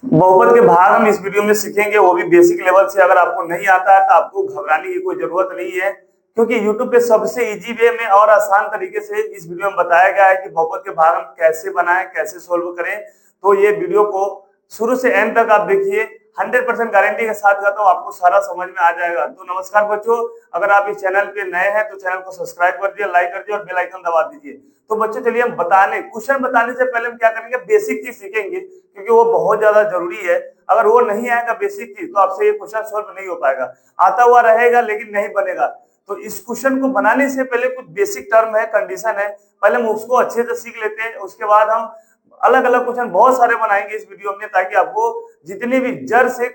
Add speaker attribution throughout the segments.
Speaker 1: बहुपद के भाग हम इस वीडियो में सीखेंगे, वो भी बेसिक लेवल से। अगर आपको नहीं आता है तो आपको घबराने की कोई जरूरत नहीं है, क्योंकि YouTube पे सबसे इजी वे में और आसान तरीके से इस वीडियो में बताया गया है कि बहुपद के भाग हम कैसे बनाएं, कैसे सोल्व करें। तो ये वीडियो को शुरू से एंड तक आप देखिए, 100% गारंटी के साथ कहता हूँ आपको सारा समझ में आ जाएगा। तो नमस्कार बच्चों, अगर आप इस चैनल पे नए हैं तो चैनल को सब्सक्राइब कर दिए, लाइक कर दिए और बेल आइकन दबा दीजिए। तो बच्चों चलिए हम क्वेश्चन बताने से पहले हम क्या करेंगे, बेसिक चीज सीखेंगे, क्योंकि वो बहुत ज्यादा जरूरी है। अगर वो नहीं आएगा बेसिक चीज तो आपसे ये क्वेश्चन सोल्व नहीं हो पाएगा। आता हुआ रहेगा लेकिन नहीं बनेगा। तो इस क्वेश्चन को बनाने से पहले कुछ बेसिक टर्म है, कंडीशन है, पहले हम उसको अच्छे से सीख लेते हैं। उसके बाद हम अलग अलग क्वेश्चन बहुत सारे बनाएंगे इस वीडियो में, ताकि आपको जितने भी जड़ से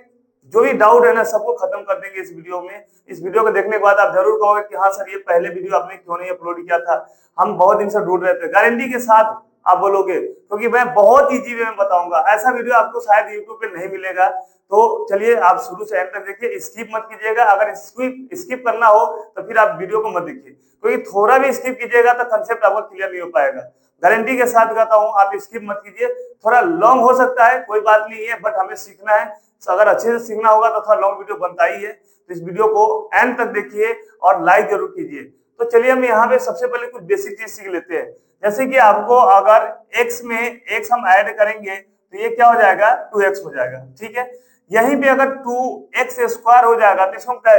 Speaker 1: जो भी डाउट है ना सबको खत्म कर देंगे इस वीडियो में। इस वीडियो को देखने के बाद आप जरूर कहोगे कि हाँ सर, ये पहले वीडियो आपने क्यों नहीं अपलोड किया था, हम बहुत दिन से ढूंढ रहे थे। गारंटी के साथ आप बोलोगे, क्योंकि मैं बहुत इजी वे में बताऊंगा। ऐसा वीडियो आपको शायद यूट्यूब पे नहीं मिलेगा। तो चलिए आप शुरू से एंड तक देखिए, स्किप मत कीजिएगा। अगर स्किप करना हो तो फिर आप वीडियो को मत देखिए, क्योंकि थोड़ा भी स्किप कीजिएगा तो कंसेप्ट आपका क्लियर नहीं हो पाएगा। गारंटी के साथ कहता हूँ आप स्किप मत कीजिए। थोड़ा लॉन्ग हो सकता है, कोई बात नहीं है, बट हमें सीखना है। तो अगर अच्छे से सीखना होगा तो थोड़ा लॉन्ग वीडियो बनता ही है। तो इस वीडियो को एंड तक देखिए और लाइक जरूर कीजिए। तो चलिए हम यहाँ पे सबसे पहले कुछ बेसिक चीज सीख लेते हैं। जैसे कि आपको अगर x में x हम ऐड करेंगे तो ये क्या हो जाएगा, 2x हो जाएगा। ठीक है, यहीं पे अगर 2x स्क्वायर हो जाएगा तो इसको क्या,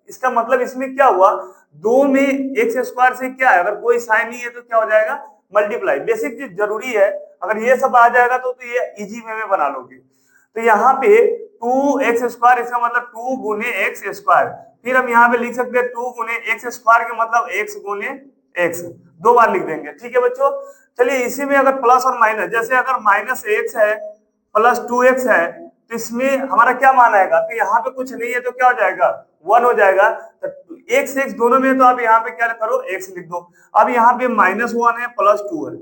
Speaker 1: इसका मतलब इसमें क्या हुआ, दो में एक्स स्क्वायर से क्या है, अगर कोई साइन नहीं है तो क्या हो जाएगा, मल्टीप्लाई। बेसिक चीज जरूरी है। अगर ये सब आ जाएगा तो ये इजी वे में बना लोगे। तो यहाँ पे 2x स्क्वायर, इसका मतलब 2 गुने एक्स स्क्वायर। फिर हम यहाँ पे लिख सकते हैं 2 गुने एक्स स्क्वायर के मतलब x गुने x, दो बार लिख देंगे। ठीक है बच्चों, चलिए इसी में अगर प्लस और माइनस, जैसे अगर माइनस एक्स है प्लस 2x है तो इसमें हमारा क्या मान आएगा, तो यहाँ पे कुछ नहीं है तो क्या हो जाएगा, 1 हो जाएगा। तो एक्स एक्स दोनों में, तो आप यहाँ पे क्या करो, x लिख दो। अब यहाँ पे -1 है +2 है,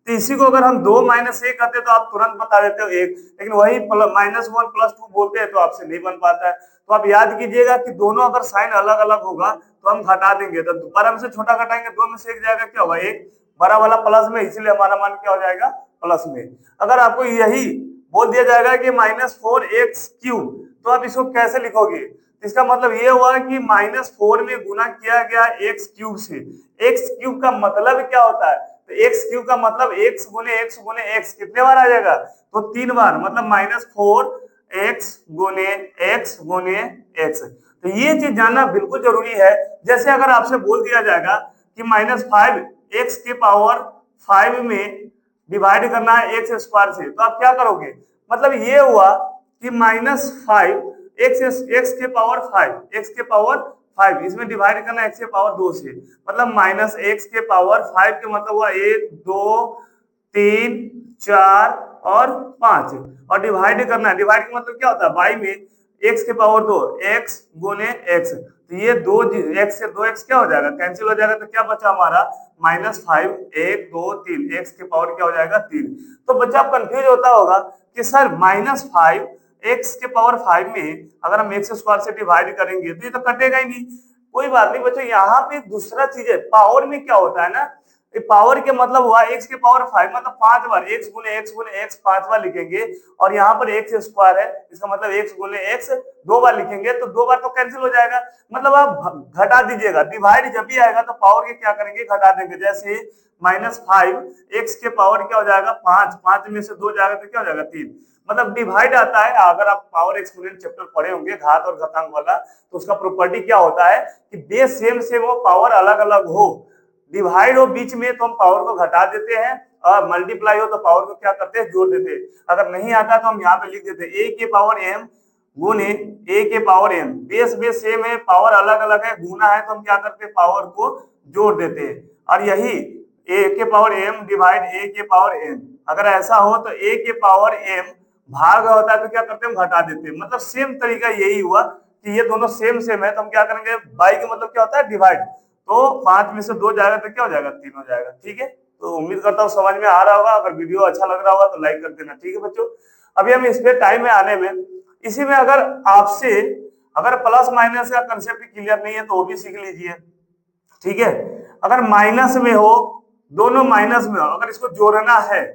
Speaker 1: तो इसी को अगर हम 2 माइनस 1 करते तो आप तुरंत बता देते हो 1, लेकिन वही -1 +2 बोलते हैं तो आपसे नहीं बन पाता है। तो आप याद कीजिएगा कि दोनों अगर साइन अलग अलग होगा तो हम घटा देंगे, तो बड़ा में से छोटा घटाएंगे, 2 में से 1 जाएगा, क्या होगा 1, बड़ा वाला प्लस में, इसलिए हमारा मान क्या हो जाएगा, प्लस में। अगर आपको यही बोल दिया जाएगा कि -4x³ तो आप इसको कैसे लिखोगे, इसका मतलब ये हुआ कि -4 में गुना किया गया x³ से। x³ का मतलब क्या होता है, तो x³ का मतलब x गुने x गुने x कितने बार आ जाएगा, तो 3 बार, मतलब -4x गुने x गुने x। तो ये चीज जानना बिल्कुल जरूरी है। जैसे अगर आपसे बोल दिया जाएगा कि -5x के पावर 5 में डिवाइड करना है एक्स स्क्वायर से, तो आप क्या करोगे, मतलब ये हुआ कि -5 एक्स के पावर 5, एक्स के पावर 5 इसमें डिवाइड करना एक्स के पावर 2 से, मतलब -x के पावर 5 के मतलब हुआ 1 2 3 4 और 5, और डिवाइड करना है, डिवाइड का मतलब क्या होता है, बाई में x के पावर 2, x गुने x। तो ये दो x से 2x क्या हो जाएगा, कैंसिल हो जाएगा, तो क्या बचा हमारा -5 1 2 3, x के पावर क्या हो जाएगा 3। तो बच्चा आप कंफ्यूज होता होगा कि सर -5 x के पावर 5 में अगर हम x स्क्वायर से डिवाइड करेंगे तो ये तो कटेगा ही नहीं। कोई बात नहीं बच्चों, यहाँ पे दूसरा चीज है, पावर में क्या होता है ना, पावर के मतलब हुआ x के पावर 5 मतलब 5 बार x गुने x 5 बार लिखेंगे, और यहाँ पर x स्क्वायर है, इसका मतलब x गुने x 2 बार लिखेंगे, तो 2 बार तो कैंसिल हो जाएगा। मतलब आप घटा दीजिएगा, डिवाइड जब भी आएगा तो पावर के क्या करेंगे, घटा देंगे। जैसे -5 x के पावर क्या हो जाएगा 5, 5 में से 2 जाएगा तो क्या हो जाएगा 3, मतलब डिवाइड आता है। अगर आप पावर एक्सपोनेंट चैप्टर पढ़े होंगे घात और घातांक वाला, तो उसका प्रॉपर्टी क्या होता है कि बेस सेम सेम हो, पावर अलग अलग हो, डिवाइड हो बीच में तो हम पावर को घटा देते हैं, और मल्टीप्लाई हो तो पावर को क्या करते हैं, जोड़ देते हैं। अगर नहीं आता तो हम यहाँ पे लिख देते हैं a के पावर m गुने a के power m, base base same है, पावर अलग अलग है, गुना है तो हम क्या करते हैं, पावर को जोड़ देते हैं। और यही a के पावर m डिवाइड a के पावर n, अगर ऐसा हो तो a के पावर m भाग होता है तो क्या करते हैं, हम घटा देते हैं। मतलब सेम तरीका यही हुआ कि ये दोनों सेम सेम है, तो हम क्या करेंगे, बाई का मतलब क्या होता है, डिवाइड, तो 5 में से 2 जाएगा तो क्या हो जाएगा, 3 हो जाएगा। ठीक है, तो उम्मीद करता हूँ समझ में आ रहा होगा। अगर वीडियो अच्छा लग रहा होगा तो लाइक कर देना। ठीक है बच्चों, अभी हम इस पे टाइम में आने में, इसी में अगर आपसे अगर प्लस माइनस का कंसेप्ट क्लियर नहीं है तो वो भी सीख लीजिए। ठीक है, अगर माइनस में हो, दोनों माइनस में हो, अगर इसको जोड़ना है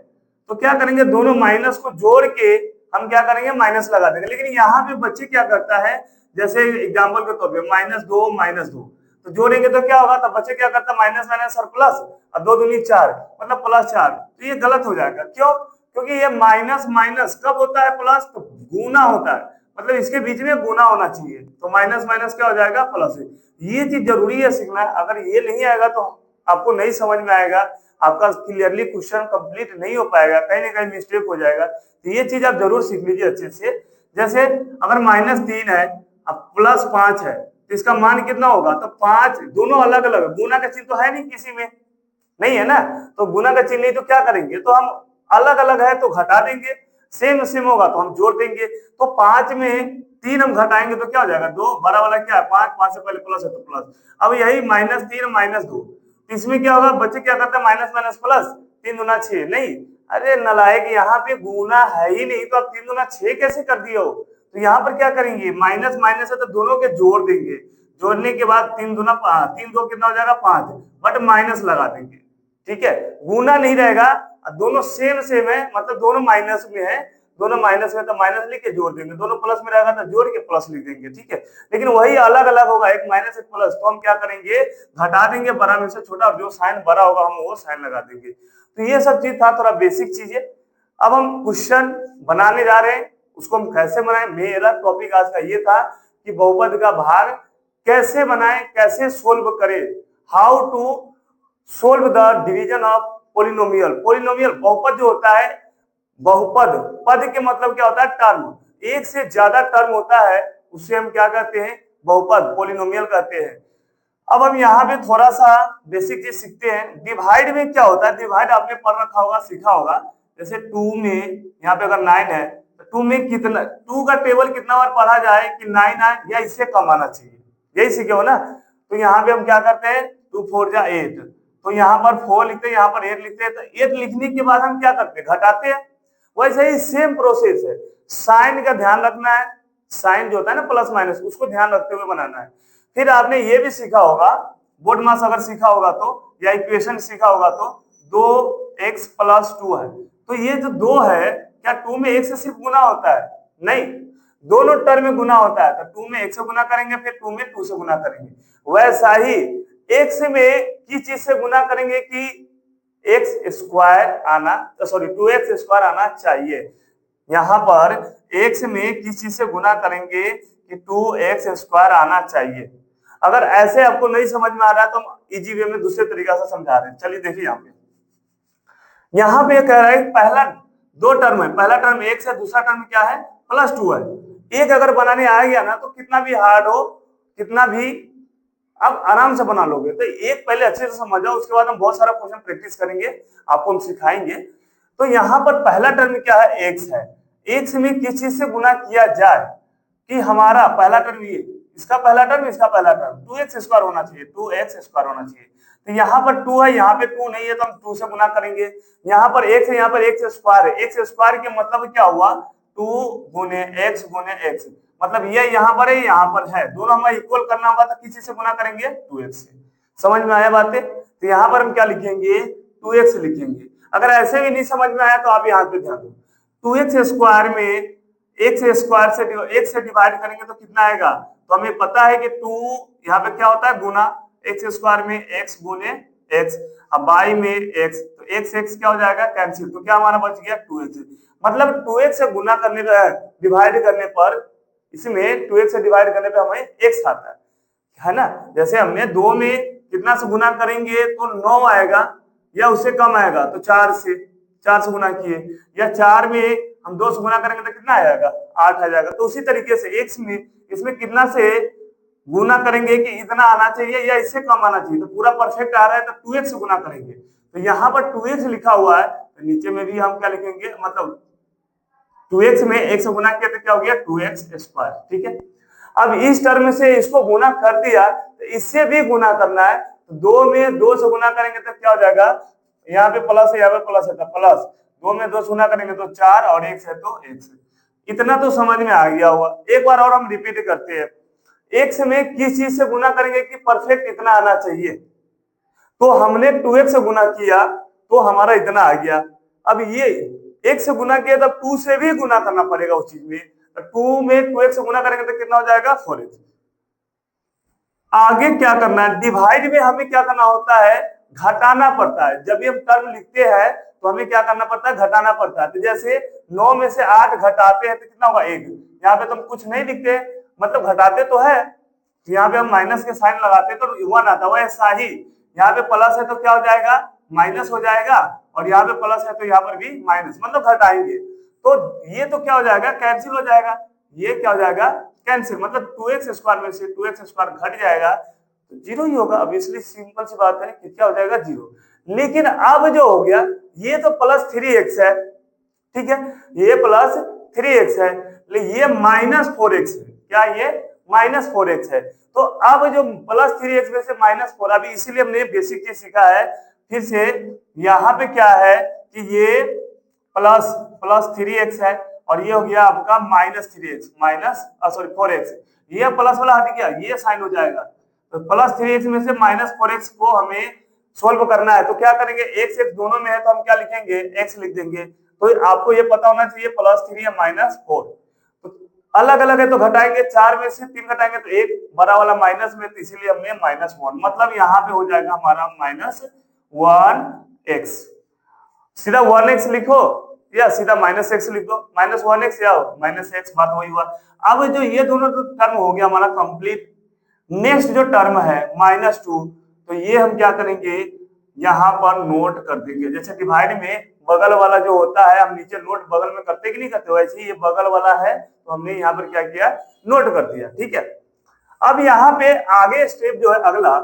Speaker 1: तो क्या करेंगे, दोनों माइनस को जोड़ के हम क्या करेंगे, माइनस लगा देंगे। लेकिन यहाँ पे बच्चे क्या करता है, जैसे एग्जाम्पल के तौर पे -2 तो जोड़ेंगे तो क्या होगा, तो बच्चे क्या करता है, माइनस माइनस और प्लस, और 2 दूनी 4 मतलब +4। तो ये गलत हो जाएगा। क्यों? क्योंकि ये माइनस माइनस कब होता है, प्लस, तो गुना होता है, मतलब इसके बीच में गुना होना चाहिए। तो माइनस माइनस क्या हो जाएगा, प्लस। ये चीज जरूरी है सीखना। अगर ये नहीं आएगा तो आपको नहीं समझ में आएगा, आपका क्लियरली क्वेश्चन कंप्लीट नहीं हो पाएगा, कहीं ना कहीं मिस्टेक हो जाएगा। तो ये चीज आप जरूर सीख लीजिए अच्छे से। जैसे अगर -3 है अब +5 है तो इसका मान कितना होगा, तो 5, दोनों अलग अलग, गुना का चिन्ह तो है नहीं किसी में, नहीं है ना, तो गुना का चिन्ह नहीं तो क्या करेंगे, तो हम अलग अलग है तो घटा देंगे, सेम सेम होगा तो हम जोड़ देंगे। तो 5 में 3 हम घटाएंगे तो क्या हो जाएगा, 2, बड़ा वाला क्या है 5, 5 से पहले प्लस है तो प्लस। अब यही -3 -2, इसमें क्या होगा, बच्चे क्या करते हैं, माइनस माइनस प्लस, 3 दूना 6, नहीं, अरे नलायक, यहाँ पे गुना है ही नहीं तो आप 3 दूना 6 कैसे कर दिए हो। तो यहाँ पर क्या करेंगे, माइनस माइनस है तो दोनों के जोड़ देंगे, जोड़ने के बाद 3 दूना 5, 3 2 कितना हो जाएगा 5, बट माइनस लगा देंगे, ठीक है, गुना नहीं रहेगा, दोनों सेम सेम है, मतलब दोनों माइनस में है, दोनों माइनस में तो माइनस लिख के जोड़ देंगे, दोनों प्लस में रहेगा तो जोड़ के प्लस लिख देंगे, ठीक है। लेकिन वही अलग अलग होगा, एक माइनस एक प्लस, तो हम क्या करेंगे, घटा देंगे बड़ा में से छोटा, और जो साइन बड़ा होगा हम वो साइन लगा देंगे। तो ये सब चीज था, थोड़ा बेसिक चीज है। अब हम क्वेश्चन बनाने जा रहे हैं, उसको हम कैसे बनाए। मेरा टॉपिक आज का ये था कि बहुपद का भाग कैसे बनाए, कैसे सोल्व करें, how to solve the division of polynomial. Polynomial बहुपद जो होता है, बहुपद, पद के मतलब क्या होता है, टर्म, एक से ज्यादा टर्म होता है, उसे हम क्या कहते हैं, बहुपद, पोलिनोमियल कहते हैं। अब हम यहाँ पे थोड़ा सा बेसिक चीज सीखते हैं। डिवाइड में क्या होता है, डिवाइड आपने पढ़ रखा होगा, सीखा होगा। जैसे 2 में, यहाँ पे अगर 9 है तो 2 में कितना, 2 का टेबल कितना बार पढ़ा जाए कि 9 आए या इससे कम आना चाहिए, यही सीखे हो ना। तो यहाँ पे हम क्या करते हैं, 2 4 जा 8, तो यहाँ पर 4 लिखते हैं, यहाँ पर 8 लिखते हैं। तो 8 लिखने के बाद हम क्या करते हैं, घटाते हैं। वैसे ही सेम प्रोसेस है, साइन का ध्यान रखना है, साइन जो होता है ना प्लस माइनस, उसको ध्यान रखते हुए बनाना है। फिर आपने ये भी सीखा होगा, बोर्ड मास अगर सीखा होगा तो, या इक्वेशन सीखा होगा तो, 2x + 2 है, तो ये जो 2 है, क्या 2 में 1 से सिर्फ गुना होता है, नहीं, दोनों टर्म में गुना होता है। तो 2 में 1 से गुना करेंगे, फिर 2 में 2 से गुना करेंगे। वैसा ही x में किस चीज से गुना करेंगे कि x² आना, सॉरी 2x² आना चाहिए। यहाँ पर x में किस चीज से गुना करेंगे कि 2x² आना चाहिए। अगर ऐसे आपको नहीं समझ में आ रहा है तो हम इजी वे में दूसरे तरीका से समझा रहे हैं। चलिए देखिए, यहाँ पे कह रहा है पहला 2 टर्म है, पहला टर्म x है, दूसरा टर्म क्या है, +2 है। एक अगर बनाने आ गया ना तो कितना भी हार्ड हो, कितना भी आप आराम से बना लोगे। तो एक पहले अच्छे से समझ जाओ, उसके बाद हम बहुत सारा क्वेश्चन प्रैक्टिस करेंगे, आपको हम सिखाएंगे। तो यहाँ पर पहला टर्म क्या है, x है, x में किस चीज से गुना किया जाए कि हमारा पहला टर्म, ये इसका पहला टर्म, इसका पहला टर्म 2x² होना चाहिए, 2x² होना चाहिए। तो यहाँ पर 2 है, यहाँ पे 2 नहीं है, तो हम 2 से गुना करेंगे। यहाँ पर x है, यहाँ पर x² है, x² के मतलब क्या हुआ, 2 गुने x गुने x, मतलब ये यहाँ पर है, यहाँ पर है, दोनों हमें इक्वल करना होगा तो किसी से गुना करेंगे, 2x से। समझ में आया बातें। तो यहाँ पर हम क्या लिखेंगे, 2x लिखेंगे। अगर ऐसे भी नहीं समझ में आया तो आप यहाँ पे ध्यान दो, 2x² में x से डिवाइड करेंगे तो कितना आएगा, तो हमें पता है कि 2 यहाँ पे क्या होता है, गुना, x² में x गुने x, अब y में x, तो x क्या हो जाएगा, कैंसिल, तो क्या हमारा बच गया 2x। मतलब 2x से गुना करने पर, डिवाइड करने पर, इसमें 2x से डिवाइड करने पे हमें x आता है ना। जैसे हमने 2 में कितना से गुना करेंगे तो 9 आएगा, या उससे कम आएगा तो 4 से गुना किए, या 4 में हम 2 से गुना करेंगे तो कितना आएगा, 8 आ जाएगा। तो उसी तरीके से x में, इसमें कितना से गुना करेंगे कि इतना आना चाहिए या इससे कम आना चाहिए, तो पूरा परफेक्ट आ रहा है तो 2x से गुना करेंगे। तो यहाँ पर 2x लिखा हुआ है, तो नीचे में भी हम क्या लिखेंगे, मतलब 2x में 1 से गुना किया तो क्या हो गया, 2x², ठीक है। अब इस टर्म से इसको गुना कर दिया, तो इससे भी गुना करना है, तो 2 में 2 से गुना करेंगे तो क्या हो जाएगा, यहाँ पे प्लस है, यहाँ पे प्लस है, तो प्लस, 2 में 2 से गुना करेंगे तो 4, और x है तो x। इतना तो समझ में आ गया होगा। एक बार और हम रिपीट करते हैं, x में किस चीज से गुना करेंगे कि परफेक्ट इतना आना चाहिए, तो हमने 2x से गुना किया तो हमारा इतना आ गया। अब ये एक से गुना किया तब 2 से भी गुना करना पड़ेगा उस चीज में, तो 2 में 2x से गुना करेंगे तो कितना हो जाएगा 4x। आगे क्या करना है, डिवाइड में हमें क्या करना होता है, घटाना पड़ता है। जब भी हम टर्म लिखते हैं तो हमें क्या करना पड़ता है, घटाना पड़ता है। तो जैसे 9 में से 8 घटाते हैं तो कितना होगा 1। यहाँ पे तो हम कुछ नहीं लिखते, मतलब घटाते तो है, तो यहाँ पे हम माइनस के साइन लगाते तो 1 आता है। ऐसा ही यहाँ पे प्लस है तो क्या हो जाएगा, माइनस हो जाएगा, और यहाँ पे प्लस है तो यहाँ पर भी माइनस, मतलब घटाएंगे तो ये तो क्या हो जाएगा, कैंसिल हो जाएगा। ये क्या हो जाएगा, कैंसिल, मतलब 2x स्क्वायर में से 2x स्क्वायर घट जाएगा तो 0 ही होगा। ऑब्वियसली सिंपल सी बात है कि क्या हो जाएगा 0। लेकिन अब जो हो गया ये तो प्लस 3x है, ठीक है, ये प्लस 3x है, लेकिन ये माइनस 4x है। क्या ये माइनस 4x है। तो अब जो प्लस 3x में से माइनस 4, अभी इसीलिए हमने बेसिक चीज सीखा है। फिर से यहाँ पे क्या है कि ये प्लस 3x है और ये हो गया आपका माइनस 3x, माइनस 4x। ये प्लस वाला हट गया, ये साइन हो जाएगा। तो प्लस 3x में से माइनस 4x को हमें सोल्व करना है, तो क्या करेंगे, x x दोनों में है तो हम क्या लिखेंगे, x लिख देंगे। तो आपको ये पता होना चाहिए प्लस 3 या माइनस 4। तो अलग अलग है तो घटाएंगे, 4 में से 3 घटाएंगे तो एक बड़ा वाला माइनस में, तो इसीलिए हमने माइनस 1, मतलब यहाँ पे हो जाएगा हमारा माइनस 1x। सीधा 1x लिखो या सीधा माइनस x लिख दो, माइनस 1x या माइनस x, बात वही हुआ। अब जो ये दोनों टर्म हो गया हमारा कंप्लीट। नेक्स्ट जो टर्म है -2, तो ये हम क्या करेंगे, यहाँ पर नोट कर देंगे। जैसे डिवाइड में बगल वाला जो होता है हम नीचे नोट बगल में करते कि नहीं करते, वैसे ही ये बगल वाला है तो हमने यहाँ पर क्या किया, नोट कर दिया, ठीक है। अब यहाँ पे आगे स्टेप जो है अगला,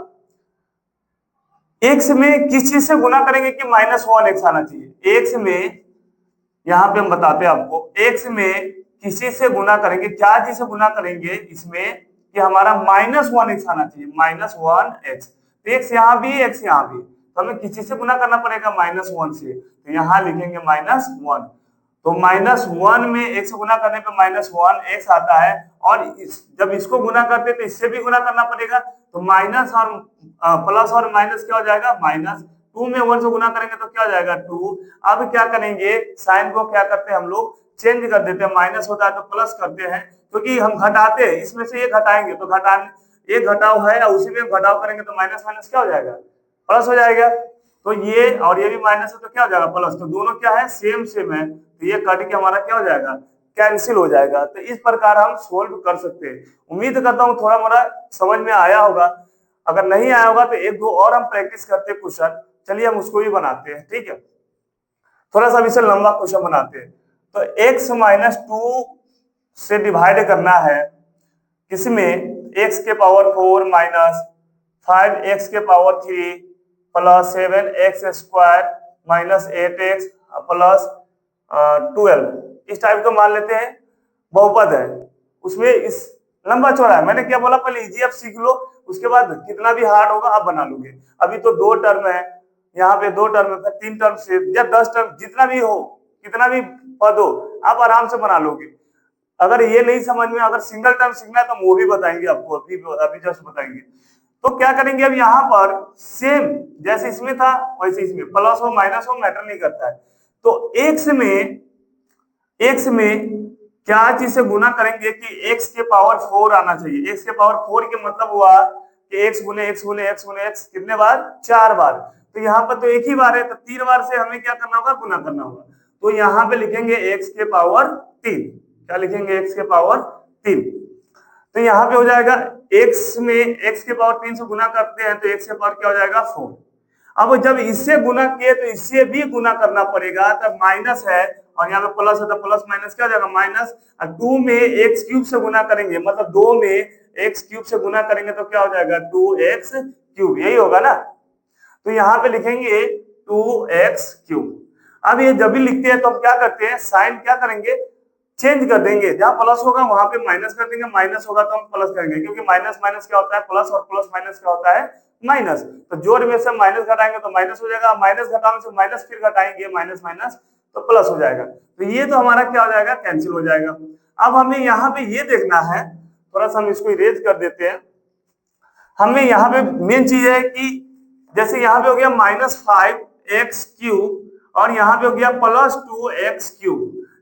Speaker 1: x में किस चीज से गुना करेंगे कि -1x आना चाहिए। x में यहाँ पे हम बताते हैं आपको, x में किसी से गुना करेंगे, क्या चीज से गुना करेंगे इसमें कि हमारा -1x आना चाहिए, -1x। तो x यहाँ भी, x यहाँ भी, तो हमें किसी से गुना करना पड़ेगा -1 से, तो यहाँ लिखेंगे -1। तो -1 में x गुना करने पे -1x आता है, और जब इसको गुना करते तो इससे भी गुना करना पड़ेगा, तो माइनस और प्लस और माइनस क्या हो जाएगा, माइनस। 2 में 1 से गुना करेंगे तो क्या हो जाएगा 2। अब क्या करेंगे, साइन को क्या करते हैं हम लोग, चेंज कर देते हैं, माइनस होता है तो प्लस करते हैं, क्योंकि हम घटाते हैं, इसमें से ये घटाएंगे तो एक घटाव है, उसी में घटाव करेंगे तो माइनस माइनस क्या हो जाएगा, प्लस हो जाएगा। तो ये और ये भी माइनस है तो क्या हो जाएगा प्लस, तो दोनों क्या है, सेम सेम है, तो ये कट के हमारा क्या हो जाएगा, कैंसिल हो जाएगा। तो इस प्रकार हम सोल्व कर सकते हैं। उम्मीद करता हूँ थोड़ा मोड़ा समझ में आया होगा। अगर नहीं आया होगा तो एक दो और हम प्रैक्टिस करते हैं क्वेश्चन, चलिए हम उसको भी बनाते हैं, ठीक है। थोड़ा सा इसे लंबा क्वेश्चन बनाते हैं। तो x -2 से डिवाइड करना है, किसमें, x के पावर 4 माइनस 5x के power 3 plus 7x square minus 8x plus 12, इस टाइप का मान लेते हैं। बहुपद है, उसमें इस लंबा चौड़ा है, मैंने क्या बोला पहले, इजी आप सीख लो, उसके बाद कितना भी हार्ड होगा आप बना लोगे। अभी तो 2 टर्म है, यहाँ पे 2 टर्म है, 3 टर्म से या 10 टर्म, जितना भी हो, कितना भी पद हो, आप आराम से बना लोगे। अगर ये नहीं समझ में, अगर सिंगल टर्म सीखना है तो वो भी बताएंगे आपको, अभी जस्ट बताएंगे। तो क्या करेंगे, अब यहाँ पर सेम जैसे इसमें था वैसे इसमें, प्लस हो माइनस हो मैटर नहीं करता है। तो x में क्या चीज से गुना करेंगे कि x के पावर 4 आना चाहिए। x के पावर 4 के मतलब हुआ कि x गुने x गुने x गुने x कितने बार, 4 बार। तो यहाँ पर तो एक ही बार है, तो 3 बार से हमें क्या करना होगा, गुना करना होगा। तो यहाँ पे लिखेंगे x के पावर 3, क्या लिखेंगे, x के पावर 3। तो यहाँ पे हो जाएगा x में x के पावर 3 से गुना करते हैं तो x के पावर क्या हो जाएगा 4। अब जब इससे गुना किए तो इससे भी गुना करना पड़ेगा, तब माइनस है और यहाँ पे प्लस है तो प्लस माइनस क्या हो जाएगा, माइनस। 2 में x क्यूब से गुना करेंगे, मतलब 2 में x क्यूब से गुना करेंगे तो क्या हो जाएगा 2x क्यूब, यही होगा ना। तो यहाँ पे लिखेंगे 2x क्यूब। अब ये जब भी लिखते हैं तो हम क्या करते हैं, साइन क्या करेंगे, चेंज कर देंगे, जहां प्लस होगा वहां पे माइनस कर देंगे, माइनस होगा तो हम प्लस करेंगे, क्योंकि माइनस माइनस क्या होता है प्लस, और प्लस माइनस क्या होता है माइनस। तो जोड़ में से माइनस घटाएंगे तो माइनस हो जाएगा, माइनस घटाने से माइनस फिर घटाएंगे, माइनस माइनस तो प्लस हो जाएगा। तो ये तो हमारा क्या हो जाएगा, कैंसिल हो जाएगा। अब हमें यहाँ पे ये देखना है, थोड़ा सा हम इसको इरेज कर देते हैं। हमें यहाँ पे मेन चीज है कि जैसे यहाँ पे हो गया -5x क्यूब और यहाँ पे हो गया +2x³।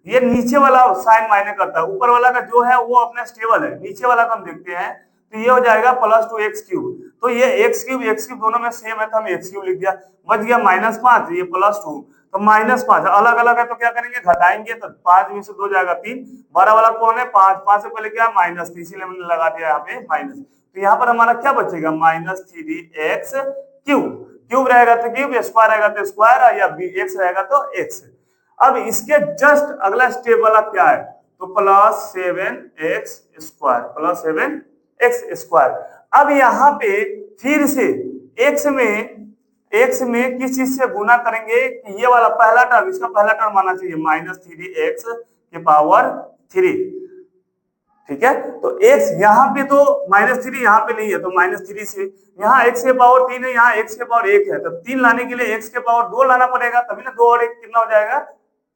Speaker 1: ये नीचे वाला साइन मायने करता है, ऊपर वाला का जो है वो अपना स्टेबल है, नीचे वाला का हम देखते हैं तो ये हो जाएगा +2x³। तो ये x³ दोनों में सेम है तो हम x³ लिख दिया, बच गया -5, ये +2 तो -5 अलग अलग है तो क्या करेंगे घटाएंगे तो 5 में से 2 जाएगा 3, 12 वाला कौन है 5, 5 से पहले क्या माइनस, इसीलिए हमने लगा दिया यहाँ पे माइनस। तो यहाँ पर हमारा क्या बचेगा -3x³, क्यूब रहेगा तो क्यूब, स्क्वायर रहेगा तो स्क्वायर, या x रहेगा तो x। अब इसके जस्ट अगला स्टेप वाला क्या है तो +7x²। अब यहाँ पे फिर से x में किस चीज से गुना करेंगे कि ये वाला पहला टर्म, इसका पहला टर्म आना चाहिए -3x⁻3। ठीक है, तो x यहाँ पे तो -3 यहाँ पे नहीं है तो -3 से, यहाँ x⁻3 है, यहाँ x⁻1 है, तो 3 लाने के लिए x⁻2 लाना पड़ेगा, तभी ना 2 और 1 कितना हो जाएगा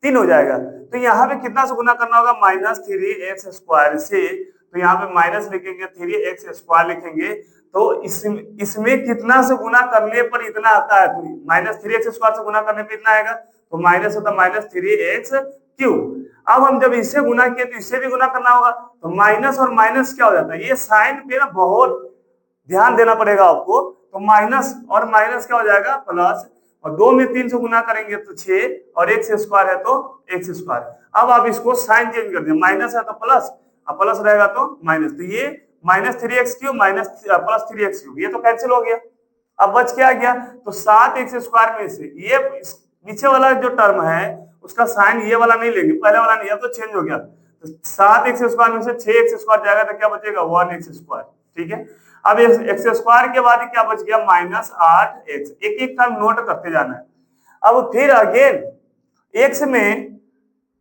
Speaker 1: 3 हो जाएगा। तो यहाँ पे कितना से गुना करना होगा -3x² से, तो यहाँ पे माइनस लिखेंगे 3x² लिखेंगे, तो इसमें कितना से गुना करने पर इतना आता है, तो -3x² से गुना करने पर इतना आएगा, तो माइनस होता -3x³। अब हम जब इससे गुना किए तो इससे भी गुना करना होगा, तो माइनस और माइनस क्या हो जाता है, ये साइन पे ना बहुत ध्यान देना पड़ेगा आपको, तो माइनस और माइनस क्या हो जाएगा प्लस, और 2 में 3 से गुना करेंगे तो 6, और x² है तो x²। अब आप इसको साइन चेंज कर दिए, माइनस है तो प्लस, अब प्लस रहेगा तो माइनस, तो ये -3x³ +3x³, ये तो कैंसिल हो गया। अब बच क्या गया, तो 7x² में से ये नीचे वाला जो टर्म है उसका साइन ये वाला नहीं लेंगे, पहले वाला नहीं है तो चेंज हो गया, तो 7x² में से 6x² जाएगा तो क्या बचेगा 1x²। ठीक है, अब x² के बाद क्या बच गया -8x। एक एक टर्म नोट करते जाना है। अब फिर अगेन x में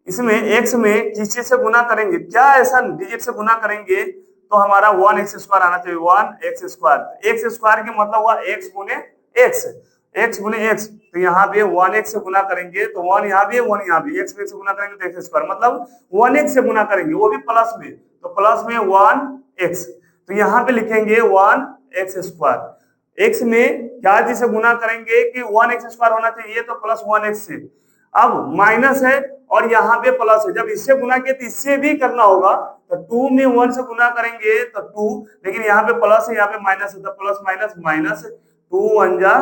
Speaker 1: किस चीज से गुना करेंगे, क्या ऐसा डिजिट से गुना करेंगे तो हमारा 1x² आना चाहिए, 1x²। x² के मतलब हुआ x गुने x, तो यहाँ पे 1x से गुना करेंगे तो 1 यहाँ भी 1 यहाँ भी, x से गुना करेंगे तो x² मतलब 1x से गुना करेंगे वो भी प्लस में, तो प्लस में 1x, तो यहाँ पे लिखेंगे 1x²। x में क्या चीज से गुना करेंगे कि 1x² होना चाहिए तो +1x से, अब माइनस है और यहाँ पे प्लस है, जब इससे गुना किया तो इससे भी करना होगा, तो 2 में 1 से गुना करेंगे तो 2, लेकिन यहाँ पे प्लस है यहाँ पे माइनस है तो प्लस माइनस 2 1 जा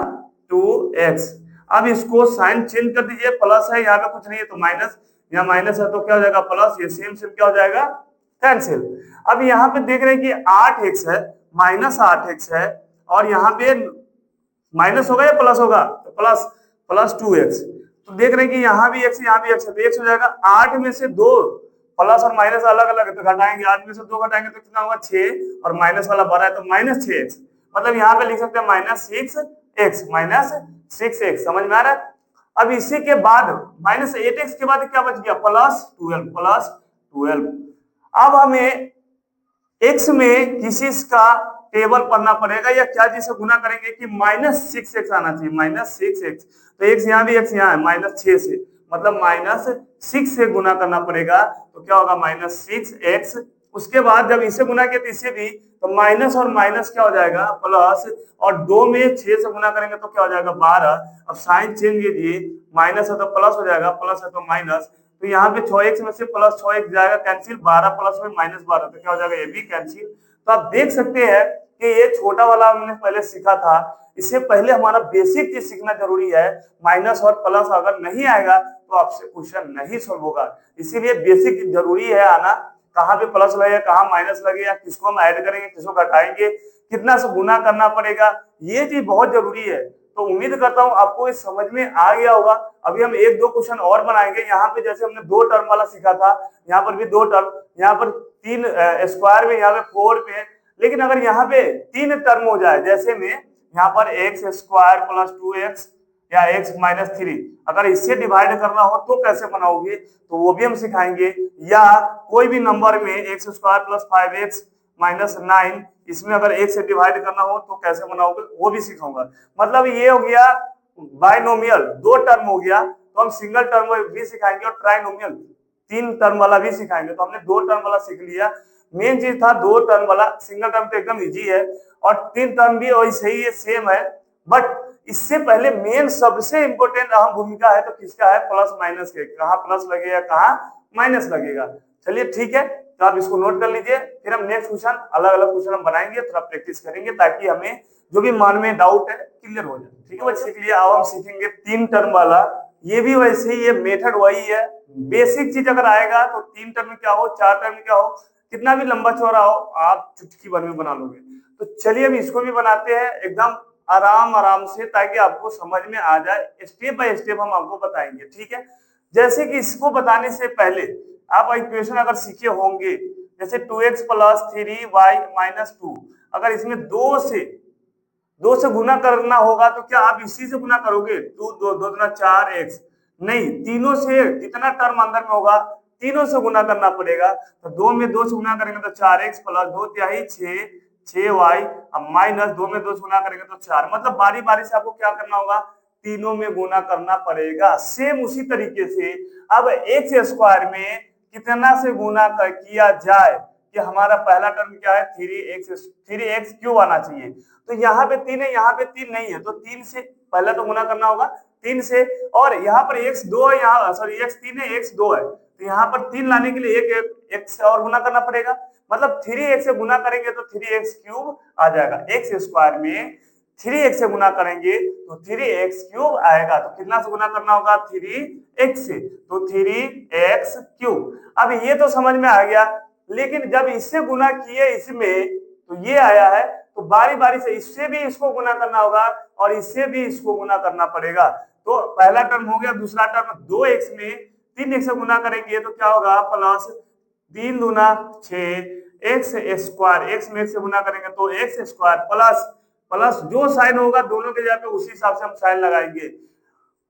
Speaker 1: 2x। अब इसको साइन चेंज कर दीजिए, प्लस है यहाँ पे कुछ नहीं है तो माइनस, यहाँ माइनस है तो क्या हो जाएगा प्लस, ये सेम क्या हो जाएगा कैंसिल। अब यहाँ पे देख रहे हैं कि 8x है, -8x है, और यहाँ पे माइनस होगा या प्लस होगा, तो प्लस 2x, तो देख रहे हैं कि यहाँ भी x यहाँ भी x है, तो x हो जाएगा 8 में से 2, प्लस और माइनस अलग अलग है तो घटाएंगे, 8 में से 2 घटाएंगे तो कितना होगा 6, और माइनस वाला बड़ा है तो -6x, मतलब यहाँ पे लिख सकते हैं -6x, समझ में आ रहा है। अब इसी के बाद -8x के बाद क्या बच गया +12। अब हमें x में किसी का टेबल पढ़ना पड़ेगा या क्या चीज से गुना करेंगे कि -6x आना चाहिए, -6x, तो x यहाँ भी x यहाँ है -6 से, मतलब -6 से गुना करना पड़ेगा, तो क्या होगा -6x। उसके बाद जब इसे गुना किया तो इसे भी, तो माइनस और माइनस क्या हो जाएगा प्लस, और 2 में 6 से गुना करेंगे तो क्या हो जाएगा 12। अब साइन चेंज कीजिए, माइनस है तो प्लस हो जाएगा, प्लस है तो माइनस, तो यहाँ पे 6x में से +6x जाएगा कैंसिल, 12 प्लस में -12 तो क्या हो जाएगा ये भी कैंसिल। तो आप देख सकते हैं कि ये छोटा वाला हमने पहले सीखा था, इससे पहले हमारा बेसिक चीज सीखना जरूरी है। माइनस और प्लस अगर नहीं आएगा तो आपसे क्वेश्चन नहीं सोल्व होगा, इसीलिए बेसिक जरूरी है आना, कहाँ पे प्लस लगे कहाँ माइनस लगे, या किसको हम ऐड करेंगे किसको घटाएंगे, कितना से गुना करना पड़ेगा, ये चीज बहुत जरूरी है। तो उम्मीद करता हूँ आपको इस समझ में आ गया होगा। अभी हम 1-2 क्वेश्चन और बनाएंगे। यहाँ पे जैसे हमने 2 टर्म वाला सीखा था, यहाँ पर भी 2 टर्म, यहाँ पर 3 स्क्वायर में, यहाँ पे 4 पे, लेकिन अगर यहाँ पे 3 टर्म हो जाए, जैसे में यहाँ पर x² + 2x या x - 3, अगर इससे डिवाइड करना हो तो कैसे बनाओगे, तो वो भी हम सिखाएंगे। या कोई भी नंबर में x² + 5x - 9, इसमें अगर 1 से डिवाइड करना हो तो कैसे बनाओगे वो भी सिखाऊंगा। मतलब ये हो गया बाइनोमियल, 2 टर्म हो गया, तो हम सिंगल टर्म भी सिखाएंगे, और ट्राइनोमियल 3 टर्म वाला भी सिखाएंगे। तो हमने 2 टर्म वाला सीख लिया, मेन चीज था 2 टर्म वाला। सिंगल टर्म तो एकदम इजी है, और 3 टर्म भी वैसे ही सेम है, बट इससे पहले मेन सबसे इंपॉर्टेंट अहम भूमिका है तो किसका है, प्लस माइनस के, कहाँ प्लस लगेगा कहाँ माइनस लगेगा। चलिए ठीक है, तो आप इसको नोट कर लीजिए। फिर हम नेक्स्ट क्वेश्चन अलग अलग क्वेश्चन हम बनाएंगे, थोड़ा प्रैक्टिस करेंगे ताकि हमें जो भी मन में डाउट है क्लियर हो जाए। ठीक है बच्चे, के लिए अब हम सीखेंगे 3 टर्म वाला। ये भी वैसे ही, ये मेथड वही है। बेसिक चीज अगर आएगा तो 3 टर्म में क्या हो, 4 टर्म में क्या हो, कितना भी लंबा चौड़ा हो आप चुटकी भर में बना लोगे। तो चलिए अब इसको भी बनाते हैं एकदम आराम आराम से, ताकि आपको समझ में आ जाए। स्टेप बाय स्टेप हम आपको बताएंगे। ठीक है, जैसे कि इसको बताने से पहले आप इक्वेशन अगर सीखे होंगे, जैसे 2x प्लस 3y माइनस 2, अगर इसमें 2 से गुना करना होगा तो क्या आप इसी से गुना करोगे, 2 दूना 4x, नहीं, तीनों से, जितना टर्म अंदर में होगा तीनों से गुना करना पड़ेगा। तो 2 में 2 से गुना करेंगे तो 4x प्लस 2 तिहाई 6y, अब माइनस 2 में 2 से गुना करेंगे तो 4, मतलब बारी बारी से आपको क्या करना होगा, तीनों में गुना करना पड़ेगा। सेम उसी तरीके से अब एक्स स्क्वायर में कितना से गुना किया जाए कि हमारा पहला टर्म क्या है, 3x क्यूब आना चाहिए। तो यहाँ पे 3 है, यहाँ पे 3 नहीं है, तो 3 से पहला तो गुना करना होगा 3 से, और यहाँ पर x 2 है, यहाँ सॉरी x 3 है x 2 है, तो यहाँ पर 3 लाने के लिए एक x और गुना करना पड़ेगा, मतलब 3x से गुना करेंगे तो 3x क्यूब आ जाएगा। एक्स स्क्वायर में 3x से गुना करेंगे तो 3x क्यूब आएगा। तो कितना से गुना करना होगा, 3x से, तो 3x क्यूब। अब ये तो समझ में आ गया, लेकिन जब इससे गुना किए इसमें तो ये आया है, तो बारी बारी से इससे भी इसको गुना करना होगा और इससे भी इसको गुना करना पड़ेगा। तो पहला टर्म हो गया, दूसरा टर्म 2x में 3x से गुना करेंगे तो क्या होगा, प्लस 3 दूना 6 एक्स स्क्वायर, एक्स में से गुना करेंगे तो एक्स स्क्वायर प्लस प्लस जो साइन होगा दोनों के जगह पे उसी हिसाब से हम साइन लगाएंगे।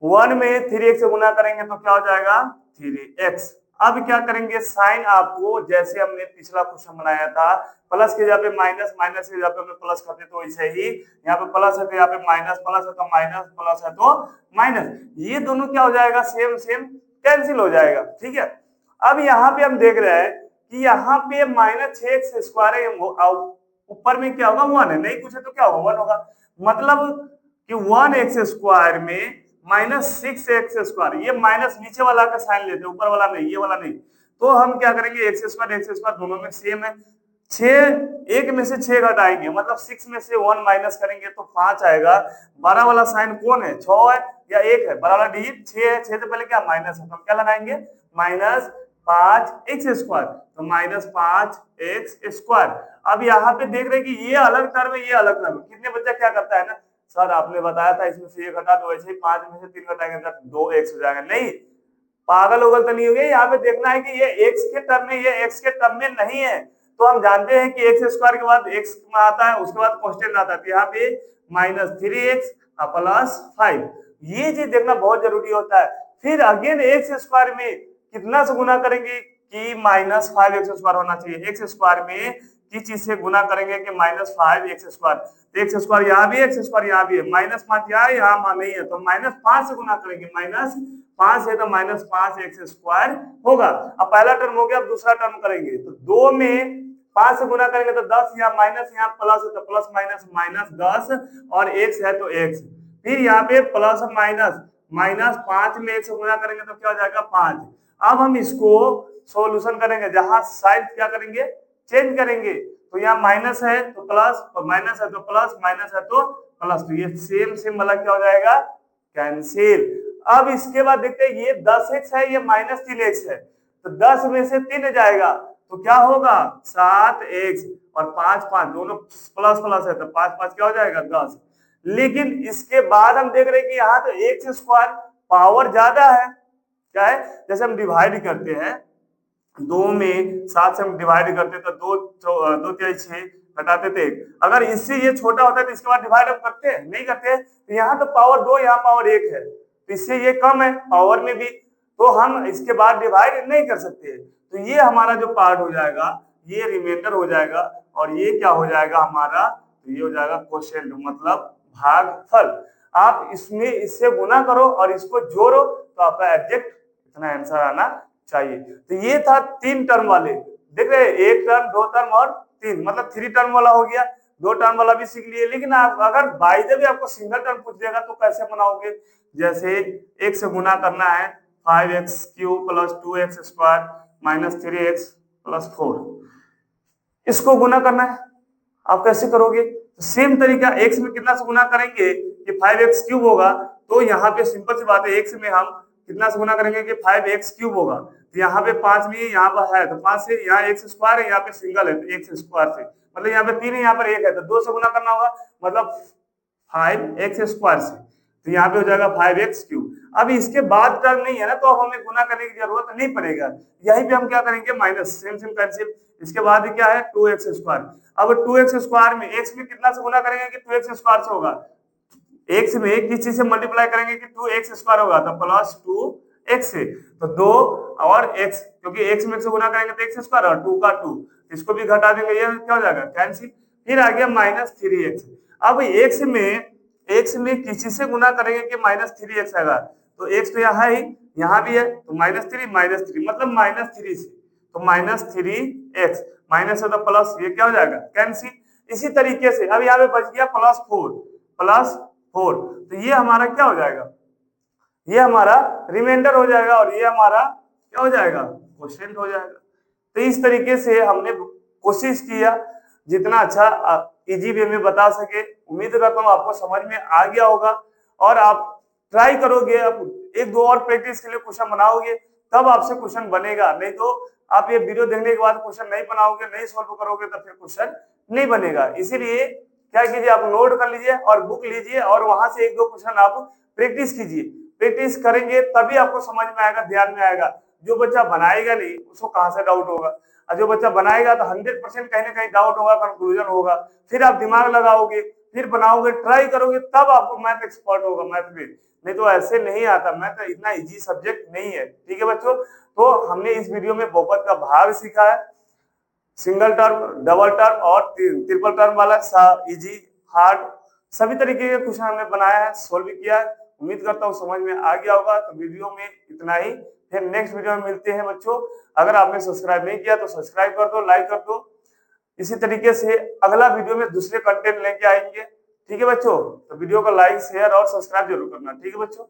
Speaker 1: 1 में 3x से गुना करेंगे तो क्या हो जाएगा, 3x। अब क्या करेंगे, साइन आपको जैसे हमने पिछला क्वेश्चन बनाया था, प्लस के जगह पे माइनस, माइनस के जगह पे हमने प्लस करते तो वैसे ही यहाँ पे प्लस है तो यहाँ पे माइनस, प्लस है तो माइनस, प्लस है तो माइनस, ये दोनों क्या हो जाएगा, सेम सेम कैंसिल हो जाएगा। ठीक है, अब यहाँ पे हम देख रहे हैं कि यहाँ पे माइनस 6x स्क्वायर है, ऊपर में क्या होगा 1 है, नहीं कुछ है तो क्या होगा 1 होगा, मतलब कि 1x स्क्वायर में माइनस 6x स्क्वायर, ये माइनस नीचे वाला का साइन लेते हैं, ऊपर वाला नहीं, ये वाला नहीं। तो हम क्या करेंगे, x स्क्वायर दोनों में सेम है, 6 एक में से 6 घटाएंगे, मतलब 6 में से 1 माइनस करेंगे तो 5 आएगा। 12 वाला साइन कौन है, 6 है या 1 है, 12 वाला डिजिट 6 है, 6 से पहले क्या माइनस है, तो हम क्या लगाएंगे, माइनस 5x स्क्वायर, तो माइनस 5x स्क्वायर। अब यहाँ पे देख रहे हैं कि ये अलग टर्म है, ये अलग टर्म है। कितने बच्चा क्या करता है ना, सर आपने बताया था इसमें से 1 घटा दो, वैसे ही 5 में से 3 घटाएंगे तो 2x हो जाएगा। नहीं, पागल उगल तो नहीं हो गया, यहाँ पे देखना है कि ये x के टर्म में, ये x के टर्म में नहीं है। तो हम जानते हैं कि x स्क्वायर के बाद x में आता है, उसके बाद कांस्टेंट आता है, तो यहाँ पे माइनस 3x प्लस 5, ये चीज देखना बहुत जरूरी होता है। फिर अगेन एक्स स्क्वायर में कितना से गुना करेंगे कि माइनस 5x स्क्वायर होना चाहिए, एक्स स्क्वायर में किस चीज से गुना करेंगे कि माइनस 5x स्क्वायर, तो एक्स स्क्वायर यहाँ भी, एक्स स्क्वायर यहाँ भी है, माइनस 5 यहाँ नहीं है, तो माइनस 5 से गुना करेंगे, माइनस 5 है तो माइनस 5x स्क्वायर होगा। अब पहला टर्म हो गया, अब दूसरा टर्म करेंगे तो 2 में 5 से गुना करेंगे तो 10, यहाँ माइनस, यहाँ प्लस है तो प्लस माइनस माइनस 10 और x है तो x, फिर यहाँ पे प्लस माइनस, माइनस 5 में 1 से गुना करेंगे तो क्या हो जाएगा 5। अब हम इसको सॉल्यूशन करेंगे, जहां साइन क्या करेंगे, चेंज करेंगे, तो यहाँ माइनस है तो प्लस, माइनस है तो प्लस, माइनस है तो प्लस, तो ये सेम सेम वाला क्या हो जाएगा, कैंसिल। अब इसके बाद देखते हैं, ये 10x है, ये माइनस 3x है, तो 10 में से 3 जाएगा तो क्या होगा 7x, और 5 5 दोनों प्लस प्लस है तो 5 5 क्या हो जाएगा 10। लेकिन इसके बाद हम देख रहे हैं कि यहाँ तो एक्स स्क्वायर पावर ज्यादा है, क्या है, जैसे हम डिवाइड करते हैं 2 में 7 से हम डिवाइड करते तो 2 3 6 घटाते थे, अगर इससे ये छोटा होता है तो इसके बाद डिवाइड हम करते हैं, नहीं करते, तो यहाँ तो पावर 2 यहाँ पावर 1 है, तो इससे ये कम है पावर में भी, तो हम इसके बाद डिवाइड नहीं कर सकते, तो ये हमारा जो पार्ट हो जाएगा ये रिमाइंडर हो जाएगा, और ये क्या हो जाएगा हमारा, तो ये हो जाएगा क्वोशिएंट, मतलब भागफल। आप इसमें इससे गुना करो और इसको जोड़ो तो आपका एग्जैक्ट इतना आंसर आना चाहिए। तो ये था 3 टर्म वाले, देख रहे हैं 1 टर्म 2 टर्म और 3, मतलब 3 टर्म वाला हो गया। दो टर्म वाला भी सीख लिए। लेकिन आप अगर बाय द वे आपको सिंगल टर्म पूछ देगा तो कैसे बनाओगे? जैसे एक से गुना करना है 5x³ plus 2x² minus 3x plus 4, इसको गुना करना है, आप कैसे करोगे? सेम तरीका x में कितना से गुना करेंगे कि 5x³ होगा, तो यहाँ पे सिंपल सी बात है, x में हम कितना से गुना करेंगे कि 5x³ होगा, तो यहाँ पे 5 नहीं है, यहाँ पर है, तो 5 से यहाँ x² है, यहाँ पे सिंगल है तो x² से, मतलब यहाँ पे 3 है, यहाँ पर 1 है, तो 2 से गुना करना होगा, मतलब 5x² से, तो यहाँ पे हो जाएगा 5x³। अब इसके बाद टर्म नहीं है ना, तो अब हमें गुना करने की जरूरत नहीं पड़ेगा, यहीं पे हम क्या करेंगे माइनस, सेम कंसेप्ट। इसके बाद क्या है 2x²। अब 2x² में x में कितना से गुना करेंगे कि 2x² से होगा, x में किस चीज से मल्टीप्लाई करेंगे कि 2x² होगा, तो प्लस 2x से, तो 2 और x, क्योंकि x में से गुना करेंगे तो x² और 2 का 2, इसको भी घटा देंगे, ये क्या हो जाएगा कैंसिल। फिर आ गया माइनस 3x। अब x में किस चीज से गुना करेंगे कि माइनस 3x आएगा, तो x तो यहाँ ही, यहाँ भी है, तो -3 मतलब -3 से, तो -3x माइनस है तो प्लस, ये क्या हो जाएगा कैंसिल। इसी तरीके से अब यहाँ पे बच गया +4, तो ये हमारा क्या हो जाएगा, ये हमारा रिमाइंडर हो जाएगा और ये हमारा क्या हो जाएगा क्वोशिएंट हो जाएगा। तो इस तरीके से हमने कोशिश किया जितना अच्छा इजी वे में बता सके। उम्मीद करता हूँ आपको समझ में आ गया होगा और आप ट्राई करोगे, अब एक दो और प्रैक्टिस के लिए क्वेश्चन बनाओगे तब आपसे क्वेश्चन बनेगा, नहीं तो आप ये वीडियो देखने के बाद क्वेश्चन नहीं बनाओगे, नहीं सोल्व करोगे तो फिर क्वेश्चन नहीं बनेगा। इसीलिए क्या कीजिए, आप नोट कर लीजिए और बुक लीजिए और वहां से एक दो क्वेश्चन आप प्रैक्टिस कीजिए। प्रैक्टिस करेंगे तभी आपको समझ में आएगा, ध्यान में आएगा। जो बच्चा बनाएगा नहीं उसको कहां से डाउट होगा, और जो बच्चा बनाएगा तो 100% कहीं ना कहीं डाउट होगा, कंक्लूजन होगा। फिर आप दिमाग लगाओगे, फिर बनाओगे, ट्राई करोगे, तब आपको मैथ एक्सपर्ट होगा मैथ में, नहीं तो ऐसे नहीं आता। मैथ इतना इजी सब्जेक्ट नहीं है। ठीक है बच्चों, तो हमने इस वीडियो में बहुपद का भाग सीखा है, सिंगल टर्म, डबल टर्म और ट्रिपल टर्म वाला इजी हार्ड सभी तरीके के क्वेश्चन हमने बनाया है, सोल्व किया है। उम्मीद करता हूँ समझ में आ गया होगा। तो वीडियो में इतना ही, फिर नेक्स्ट वीडियो में मिलते हैं बच्चों। अगर आपने सब्सक्राइब नहीं किया तो सब्सक्राइब कर दो, लाइक कर दो। इसी तरीके से अगला वीडियो में दूसरे कंटेंट लेके आएंगे। ठीक है बच्चों, तो वीडियो को लाइक शेयर और सब्सक्राइब जरूर करना। ठीक है बच्चों।